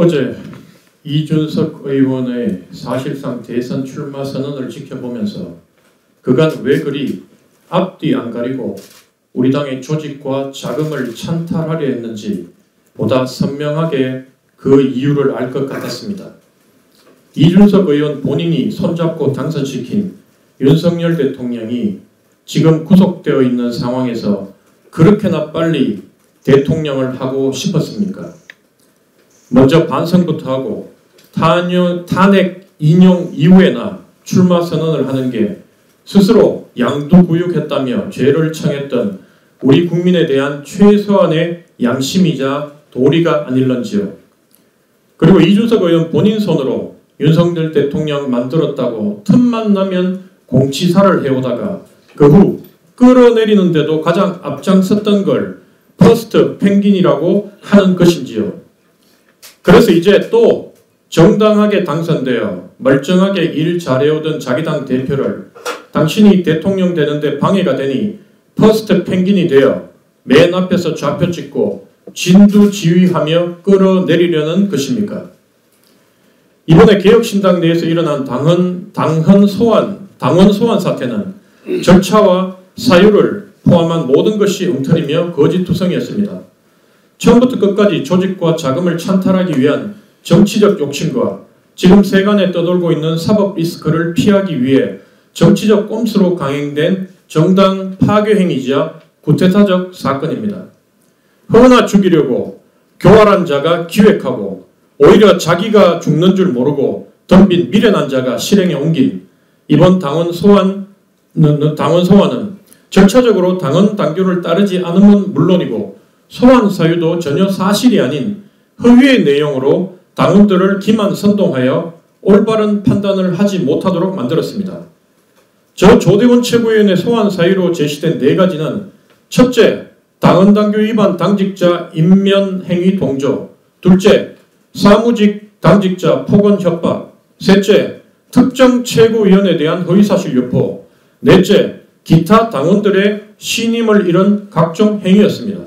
어제 이준석 의원의 사실상 대선 출마 선언을 지켜보면서 그간 왜 그리 앞뒤 안 가리고 우리 당의 조직과 자금을 찬탈하려 했는지 보다 선명하게 그 이유를 알 것 같았습니다. 이준석 의원 본인이 손잡고 당선시킨 윤석열 대통령이 지금 구속되어 있는 상황에서 그렇게나 빨리 대통령을 하고 싶었습니까? 먼저 반성부터 하고 탄핵 인용 이후에나 출마 선언을 하는 게 스스로 양두구육했다며 죄를 청했던 우리 국민에 대한 최소한의 양심이자 도리가 아닐런지요. 그리고 이준석 의원 본인 손으로 윤석열 대통령 만들었다고 틈만 나면 공치사를 해오다가 그 후 끌어내리는데도 가장 앞장섰던 걸 퍼스트 펭귄이라고 하는 것인지요. 그래서 이제 또 정당하게 당선되어 멀쩡하게 일 잘해오던 자기 당 대표를 당신이 대통령 되는데 방해가 되니 퍼스트 펭귄이 되어 맨 앞에서 좌표 찍고 진두지휘하며 끌어내리려는 것입니까? 이번에 개혁신당 내에서 일어난 당원 소환 사태는 절차와 사유를 포함한 모든 것이 엉터리며 거짓투성이었습니다. 처음부터 끝까지 조직과 자금을 찬탈하기 위한 정치적 욕심과 지금 세간에 떠돌고 있는 사법 리스크를 피하기 위해 정치적 꼼수로 강행된 정당 파괴 행위이자 구태타적 사건입니다. 허나 죽이려고 교활한 자가 기획하고 오히려 자기가 죽는 줄 모르고 덤빈 미련한 자가 실행에 옮긴 이번 당원 소환은 절차적으로 당원 당규를 따르지 않음은 물론이고 소환 사유도 전혀 사실이 아닌 허위의 내용으로 당원들을 기만 선동하여 올바른 판단을 하지 못하도록 만들었습니다. 조대원 최고위원의 소환 사유로 제시된 4가지는 첫째, 당원 당규 위반 당직자 인면 행위 동조. 둘째, 사무직 당직자 폭언 협박. 셋째, 특정 최고위원에 대한 허위사실 유포. 넷째, 기타 당원들의 신임을 잃은 각종 행위였습니다.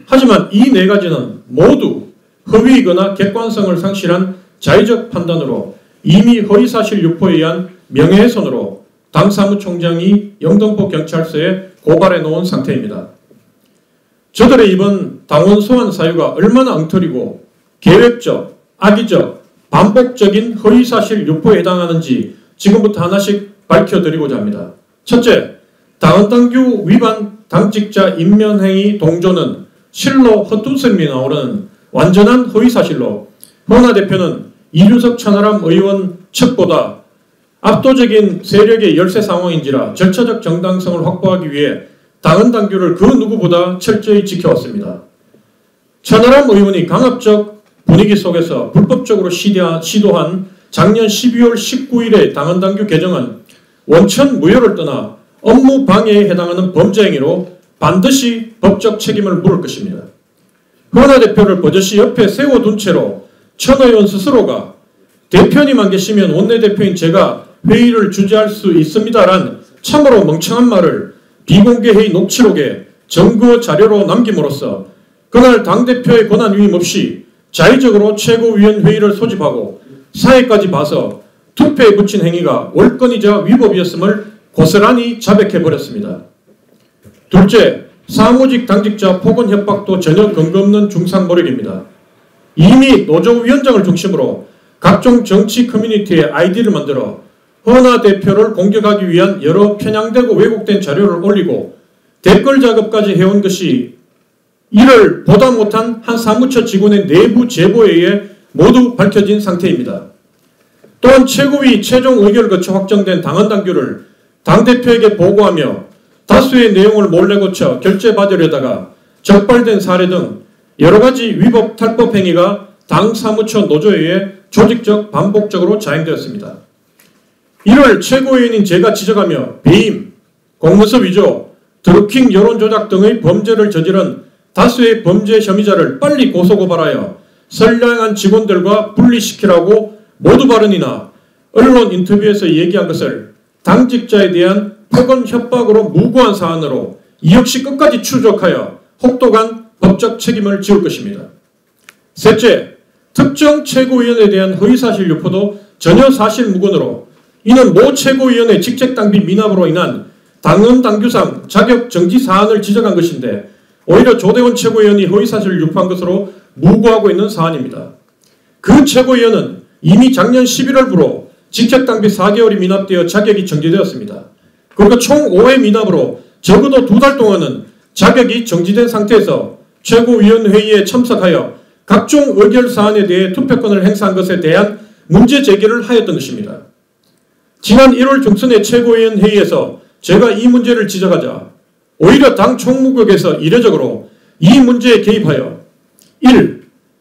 하지만 이 4가지는 모두 허위이거나 객관성을 상실한 자의적 판단으로 이미 허위사실 유포에 의한 명예훼손으로 당 사무총장이 영등포 경찰서에 고발해 놓은 상태입니다. 저들의 이번 당원 소환 사유가 얼마나 엉터리고 계획적, 악의적, 반복적인 허위사실 유포에 해당하는지 지금부터 하나씩 밝혀드리고자 합니다. 첫째, 당원당규 위반 당직자 인면행위 동조는 실로 헛웃음이 나오는 완전한 허위사실로 허은하 대표는 이준석 천하람 의원 측보다 압도적인 세력의 열세 상황인지라 절차적 정당성을 확보하기 위해 당원당규를 그 누구보다 철저히 지켜왔습니다. 천하람 의원이 강압적 분위기 속에서 불법적으로 시도한 작년 12월 19일의 당원당규 개정은 원천 무효를 떠나 업무 방해에 해당하는 범죄 행위로 반드시 법적 책임을 물을 것입니다. 허은하 대표를 버젓이 옆에 세워둔 채로 천 의원 스스로가 대표님 안 계시면 원내대표인 제가 회의를 주재할 수 있습니다란 참으로 멍청한 말을 비공개 회의 녹취록에 증거 자료로 남김으로써 그날 당대표의 권한 위임 없이 자의적으로 최고위원회의를 소집하고 사회까지 봐서 투표에 붙인 행위가 월권이자 위법이었음을 고스란히 자백해버렸습니다. 둘째, 사무직 당직자 폭언 협박도 전혀 근거 없는 중상모략입니다. 이미 노조위원장을 중심으로 각종 정치 커뮤니티의 아이디를 만들어 허은하 대표를 공격하기 위한 여러 편향되고 왜곡된 자료를 올리고 댓글 작업까지 해온 것이 이를 보다 못한 한 사무처 직원의 내부 제보에 의해 모두 밝혀진 상태입니다. 또한 최고위 최종 의결을 거쳐 확정된 당헌당규를 당대표에게 보고하며 다수의 내용을 몰래 고쳐 결재받으려다가 적발된 사례 등 여러가지 위법 탈법 행위가 당 사무처 노조에 의해 조직적 반복적으로 자행되었습니다. 이를 최고위원인 제가 지적하며 배임, 공문서 위조, 드루킹 여론조작 등의 범죄를 저지른 다수의 범죄 혐의자를 빨리 고소고발하여 선량한 직원들과 분리시키라고 모두 발언이나 언론 인터뷰에서 얘기한 것을 당직자에 대한 폭언 협박으로 무고한 사안으로 이 역시 끝까지 추적하여 혹독한 법적 책임을 지을 것입니다. 셋째, 특정 최고위원에 대한 허위사실 유포도 전혀 사실무근으로 이는 모 최고위원의 직책당비 미납으로 인한 당헌 당규상 자격 정지 사안을 지적한 것인데 오히려 조대원 최고위원이 허위사실을 유포한 것으로 무고하고 있는 사안입니다. 그 최고위원은 이미 작년 11월부로 직책당비 4개월이 미납되어 자격이 정지되었습니다. 그리고 총 5회 미납으로 적어도 2달 동안은 자격이 정지된 상태에서 최고위원회의에 참석하여 각종 의결사안에 대해 투표권을 행사한 것에 대한 문제 제기를 하였던 것입니다. 지난 1월 중순의 최고위원 회의에서 제가 이 문제를 지적하자 오히려 당 총무국에서 이례적으로 이 문제에 개입하여 1.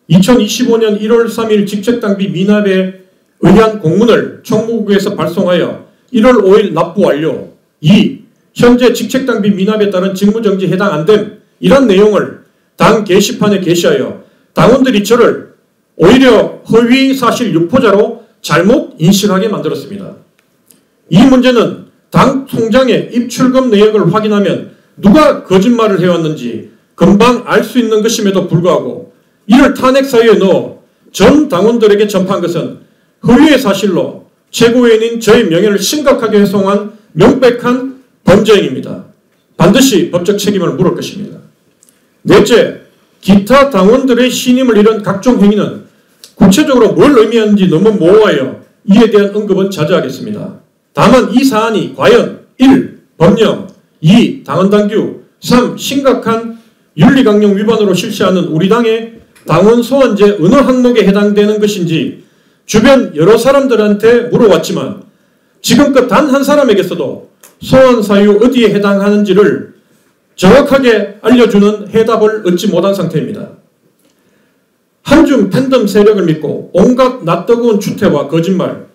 2025년 1월 3일 직책당비 미납에 의한 공문을 총무국에서 발송하여 1월 5일 납부 완료. 2. 현재 직책당비 미납에 따른 직무정지 해당 안됨 이런 내용을 당 게시판에 게시하여 당원들이 저를 오히려 허위사실 유포자로 잘못 인식하게 만들었습니다. 이 문제는 당 통장의 입출금 내역을 확인하면 누가 거짓말을 해왔는지 금방 알 수 있는 것임에도 불구하고 이를 탄핵사유에 넣어 전 당원들에게 전파한 것은 허위의 사실로 최고위원인 저의 명예를 심각하게 훼손한 명백한 범죄행위입니다. 반드시 법적 책임을 물을 것입니다. 넷째, 기타 당원들의 신임을 잃은 각종 행위는 구체적으로 뭘 의미하는지 너무 모호하여 이에 대한 언급은 자제하겠습니다. 다만 이 사안이 과연 1. 법령 2. 당헌당규 3. 심각한 윤리강령 위반으로 실시하는 우리 당의 당원 소환제 어느 항목에 해당되는 것인지 주변 여러 사람들한테 물어봤지만 지금껏 단 한 사람에게서도 소환 사유 어디에 해당하는지를 정확하게 알려주는 해답을 얻지 못한 상태입니다. 한중 팬덤 세력을 믿고 온갖 낯뜨거운 추태와 거짓말,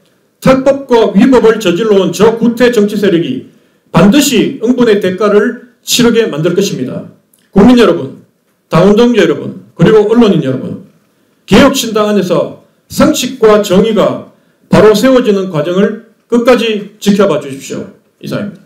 탈법과 위법을 저질러온 저 구태 정치 세력이 반드시 응분의 대가를 치르게 만들 것입니다. 국민 여러분, 당원동지 여러분, 그리고 언론인 여러분, 개혁신당 안에서 상식과 정의가 바로 세워지는 과정을 끝까지 지켜봐 주십시오. 이상입니다.